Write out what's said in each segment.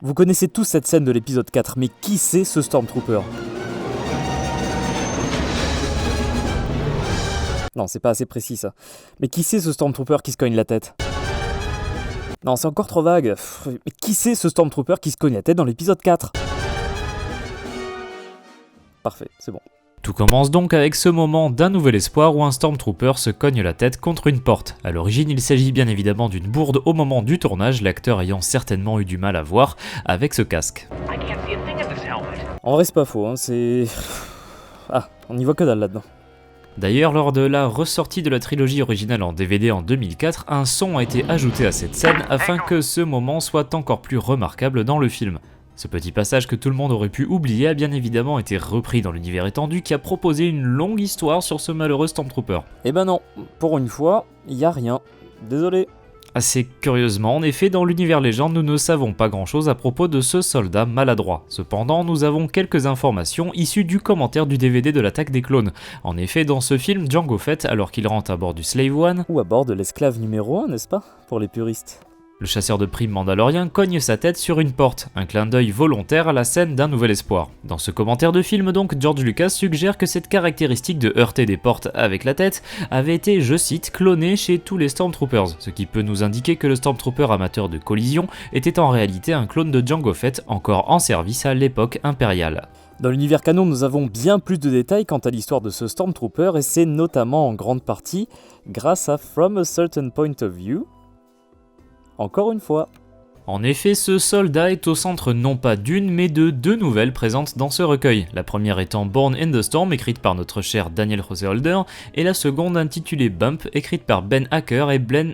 Vous connaissez tous cette scène de l'épisode 4, mais qui c'est ce Stormtrooper ? Non, c'est pas assez précis ça. Mais qui c'est ce Stormtrooper qui se cogne la tête ? Non, c'est encore trop vague. Mais qui c'est ce Stormtrooper qui se cogne la tête dans l'épisode 4 ? Parfait, c'est bon. Tout commence donc avec ce moment d'un nouvel espoir où un Stormtrooper se cogne la tête contre une porte. A l'origine, il s'agit bien évidemment d'une bourde au moment du tournage, l'acteur ayant certainement eu du mal à voir avec ce casque. En vrai, c'est pas faux, hein, c'est... Ah, on y voit que dalle là-dedans. D'ailleurs, lors de la ressortie de la trilogie originale en DVD en 2004, un son a été ajouté à cette scène afin que ce moment soit encore plus remarquable dans le film. Ce petit passage que tout le monde aurait pu oublier a bien évidemment été repris dans l'univers étendu qui a proposé une longue histoire sur ce malheureux Stormtrooper. Eh ben non, pour une fois, y a rien. Désolé. Assez curieusement, en effet, dans l'univers légende, nous ne savons pas grand-chose à propos de ce soldat maladroit. Cependant, nous avons quelques informations issues du commentaire du DVD de l'attaque des clones. En effet, dans ce film, Jango Fett, alors qu'il rentre à bord du Slave One, ou à bord de l'esclave numéro 1, n'est-ce pas ? Pour les puristes. Le chasseur de primes mandalorien cogne sa tête sur une porte, un clin d'œil volontaire à la scène d'un nouvel espoir. Dans ce commentaire de film donc, George Lucas suggère que cette caractéristique de heurter des portes avec la tête avait été, je cite, clonée chez tous les Stormtroopers, ce qui peut nous indiquer que le Stormtrooper amateur de collision était en réalité un clone de Jango Fett encore en service à l'époque impériale. Dans l'univers canon, nous avons bien plus de détails quant à l'histoire de ce Stormtrooper et c'est notamment en grande partie grâce à From a Certain Point of View. Encore une fois. En effet, ce soldat est au centre non pas d'une, mais de deux nouvelles présentes dans ce recueil. La première étant Born in the Storm, écrite par notre cher Daniel José Holder, et la seconde intitulée Bump, écrite par Ben Hacker et Ben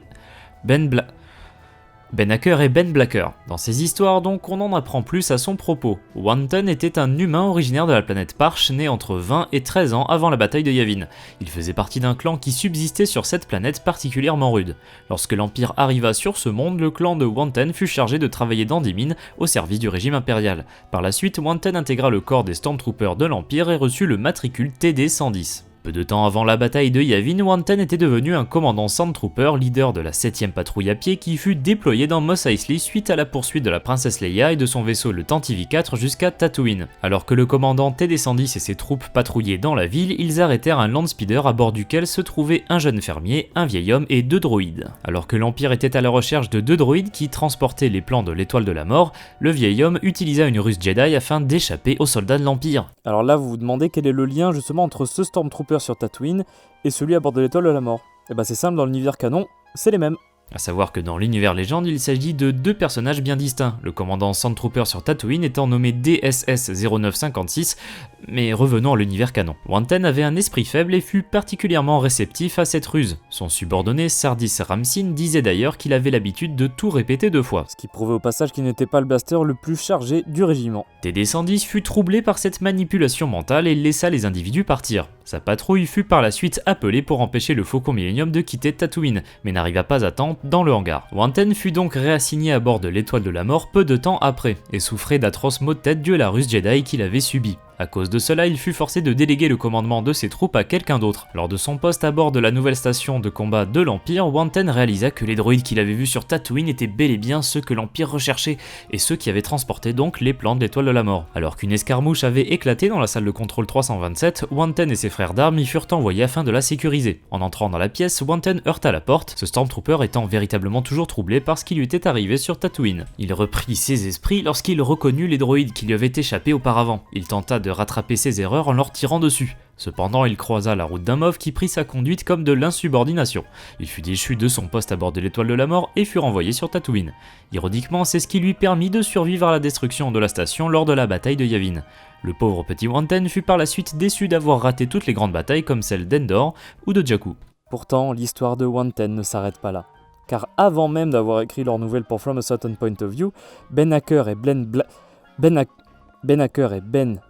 Blacker. Dans ces histoires donc, on en apprend plus à son propos. Wanton était un humain originaire de la planète Parche, né entre 20 et 13 ans avant la bataille de Yavin. Il faisait partie d'un clan qui subsistait sur cette planète particulièrement rude. Lorsque l'Empire arriva sur ce monde, le clan de Wanton fut chargé de travailler dans des mines au service du régime impérial. Par la suite, Wanton intégra le corps des Stormtroopers de l'Empire et reçut le matricule TD-110. Peu de temps avant la bataille de Yavin, Wanton était devenu un commandant Sandtrooper, leader de la 7ème patrouille à pied qui fut déployée dans Mos Eisley suite à la poursuite de la princesse Leia et de son vaisseau le Tantive 4 jusqu'à Tatooine. Alors que le commandant TD-110 et ses troupes patrouillaient dans la ville, ils arrêtèrent un landspeeder à bord duquel se trouvait un jeune fermier, un vieil homme et 2 droïdes. Alors que l'Empire était à la recherche de 2 droïdes qui transportaient les plans de l'étoile de la mort, le vieil homme utilisa une ruse Jedi afin d'échapper aux soldats de l'Empire. Alors là, vous vous demandez quel est le lien justement entre ce Stormtrooper sur Tatooine et celui à bord de l'étoile de la mort. Et bah c'est simple, dans l'univers canon, c'est les mêmes. A savoir que dans l'univers légende, il s'agit de 2 personnages bien distincts, le commandant Sandtrooper sur Tatooine étant nommé DSS-0956, mais revenons à l'univers canon. Wanton avait un esprit faible et fut particulièrement réceptif à cette ruse. Son subordonné Sardis Ramsin disait d'ailleurs qu'il avait l'habitude de tout répéter 2 fois. Ce qui prouvait au passage qu'il n'était pas le blaster le plus chargé du régiment. TD-110 fut troublé par cette manipulation mentale et laissa les individus partir. Sa patrouille fut par la suite appelée pour empêcher le Faucon Millennium de quitter Tatooine, mais n'arriva pas à temps dans le hangar. Wanton fut donc réassigné à bord de l'étoile de la mort peu de temps après, et souffrait d'atroces maux de tête dus à la ruse Jedi qu'il avait subie. À cause de cela, il fut forcé de déléguer le commandement de ses troupes à quelqu'un d'autre. Lors de son poste à bord de la nouvelle station de combat de l'Empire, Wanton réalisa que les droïdes qu'il avait vus sur Tatooine étaient bel et bien ceux que l'Empire recherchait, et ceux qui avaient transporté donc les plans de l'étoile de la mort. Alors qu'une escarmouche avait éclaté dans la salle de contrôle 327, Wanton et ses frères d'armes y furent envoyés afin de la sécuriser. En entrant dans la pièce, Wanton heurta la porte, ce Stormtrooper étant véritablement toujours troublé par ce qui lui était arrivé sur Tatooine. Il reprit ses esprits lorsqu'il reconnut les droïdes qui lui avaient échappé auparavant. Il tenta de rattraper ses erreurs en leur tirant dessus. Cependant, il croisa la route d'un mauve qui prit sa conduite comme de l'insubordination. Il fut déchu de son poste à bord de l'étoile de la mort et fut renvoyé sur Tatooine. Ironiquement, c'est ce qui lui permit de survivre à la destruction de la station lors de la bataille de Yavin. Le pauvre petit Wanton fut par la suite déçu d'avoir raté toutes les grandes batailles comme celle d'Endor ou de Jakku. Pourtant, l'histoire de Wanton ne s'arrête pas là. Car avant même d'avoir écrit leur nouvelle pour From a Certain Point of View, Ben Hacker et Ben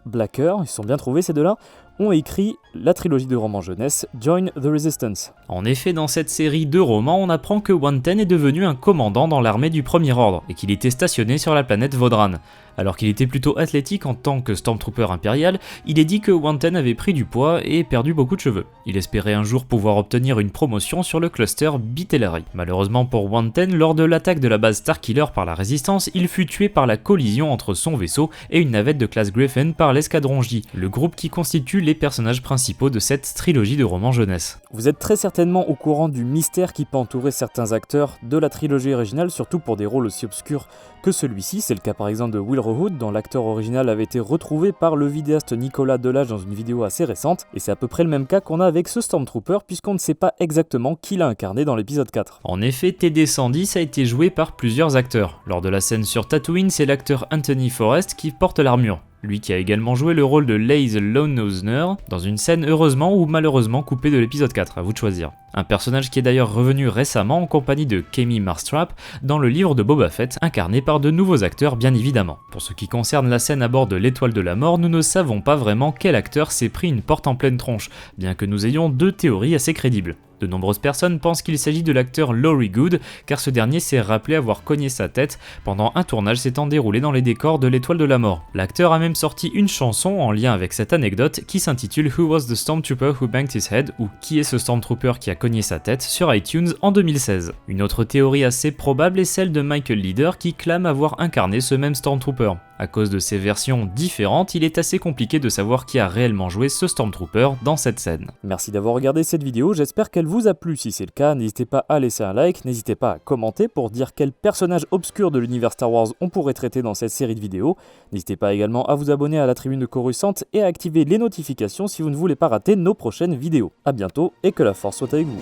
Blacker, ils se sont bien trouvés ces deux-là, ont écrit la trilogie de romans jeunesse Join the Resistance. En effet, dans cette série de romans, on apprend que Wanton est devenu un commandant dans l'armée du Premier Ordre et qu'il était stationné sur la planète Vaudran. Alors qu'il était plutôt athlétique en tant que Stormtrooper impérial, il est dit que Wanten avait pris du poids et perdu beaucoup de cheveux. Il espérait un jour pouvoir obtenir une promotion sur le cluster Bitelari. Malheureusement pour Wanten, lors de l'attaque de la base Starkiller par la Résistance, il fut tué par la collision entre son vaisseau et une navette de classe Griffin par l'Escadron J, le groupe qui constitue les personnages principaux de cette trilogie de romans jeunesse. Vous êtes très certainement au courant du mystère qui peut entourer certains acteurs de la trilogie originale, surtout pour des rôles aussi obscurs que celui-ci. C'est le cas par exemple de Will Rohood, dont l'acteur original avait été retrouvé par le vidéaste Nicolas Delage dans une vidéo assez récente, et c'est à peu près le même cas qu'on a avec ce Stormtrooper, puisqu'on ne sait pas exactement qui l'a incarné dans l'épisode 4. En effet, TD-110 a été joué par plusieurs acteurs. Lors de la scène sur Tatooine, c'est l'acteur Anthony Forrest qui porte l'armure. Lui qui a également joué le rôle de Laze Lonenosner dans une scène heureusement ou malheureusement coupée de l'épisode 4, à vous de choisir. Un personnage qui est d'ailleurs revenu récemment en compagnie de Kemi Marstrap dans le livre de Boba Fett, incarné par de nouveaux acteurs bien évidemment. Pour ce qui concerne la scène à bord de l'Étoile de la Mort, nous ne savons pas vraiment quel acteur s'est pris une porte en pleine tronche, bien que nous ayons deux théories assez crédibles. De nombreuses personnes pensent qu'il s'agit de l'acteur Laurie Good, car ce dernier s'est rappelé avoir cogné sa tête pendant un tournage s'étant déroulé dans les décors de l'Étoile de la Mort. L'acteur a même sorti une chanson en lien avec cette anecdote qui s'intitule Who Was the Stormtrooper Who Banged His Head, ou Qui est ce Stormtrooper qui a cogné sa tête sur iTunes en 2016. Une autre théorie assez probable est celle de Michael Leader qui clame avoir incarné ce même Stormtrooper. À cause de ces versions différentes, il est assez compliqué de savoir qui a réellement joué ce Stormtrooper dans cette scène. Merci d'avoir regardé cette vidéo, j'espère qu'elle vous a plu. Si c'est le cas, n'hésitez pas à laisser un like, n'hésitez pas à commenter pour dire quel personnage obscur de l'univers Star Wars on pourrait traiter dans cette série de vidéos. N'hésitez pas également à vous abonner à la tribune de Coruscant et à activer les notifications si vous ne voulez pas rater nos prochaines vidéos. A bientôt et que la force soit avec vous.